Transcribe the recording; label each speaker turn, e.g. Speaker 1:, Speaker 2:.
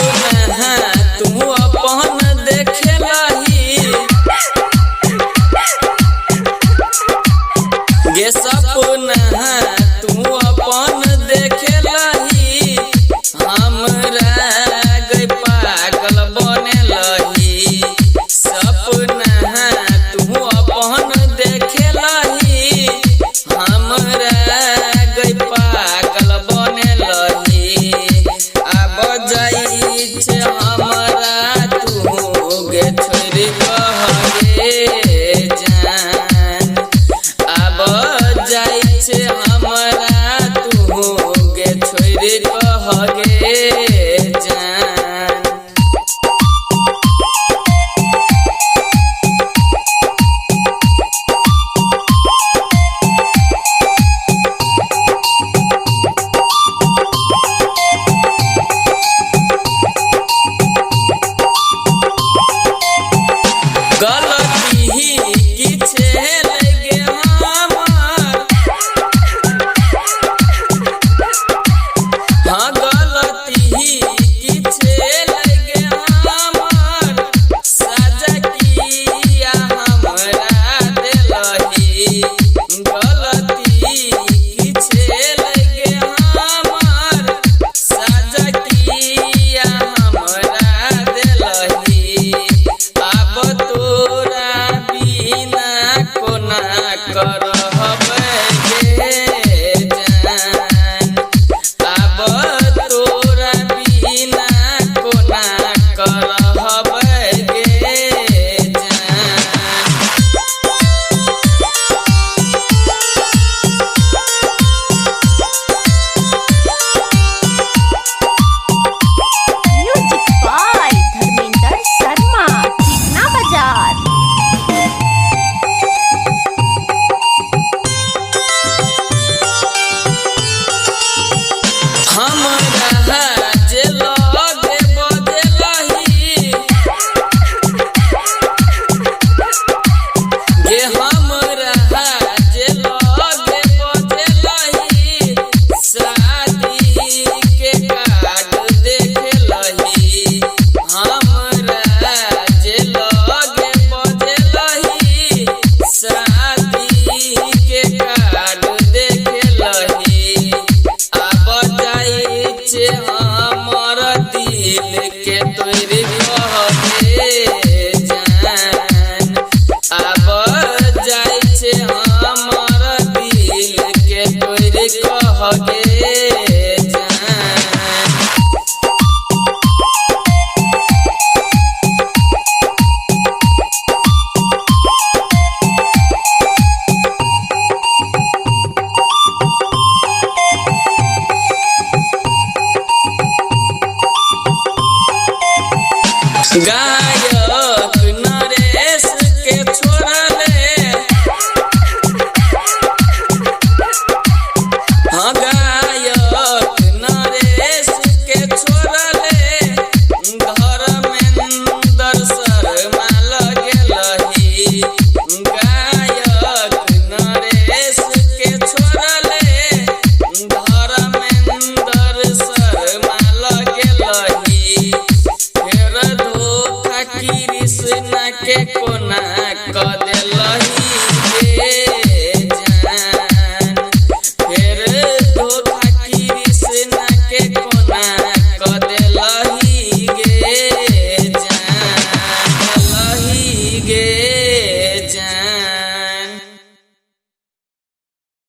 Speaker 1: सपना तू अपन देखेलही गे सपना तू अपन देखेलही हमरा गई पागल बनेलही सपना तू अपन देखेलही हमरा गई पागल बनेलही अब जाई छे हमरा तू गे छोड़ कहे जान अब जाई छे हमरा तू गे छोड़ कहे जान। गलती किछे लगे हमार हाँ गलती किछे लगे हमार सजा किया हमरा देलही गलती किछे लगे हमार सजा किया हमरा देलही अब तोरा बिना कोना करहबै गे जान अब तोरा बिना कोना करहबै गे जान।
Speaker 2: म्यूजिक बाय धर्मेंद्र शर्मा चिकना बाजार।
Speaker 1: हमरा जे लगे बदलही गे हमरा जे लगे बदलही शादी के कार्ड देखलही हमरा जे लगे बदलही शादी के कार्ड देखलही अब जाई छे हमर दिल के तोड़ कहे जान अब जाई छे हमर दिल के तोड़ कहे जान। गायक नरेश के छोड़ले हाँ गायक नरेश के छोड़ले धर्मेंद्र शर्मा लगेलही गायक नरेश के छोड़ले धर्मेंद्र शर्मा लगेलही कृष्ण के कोना क देलही।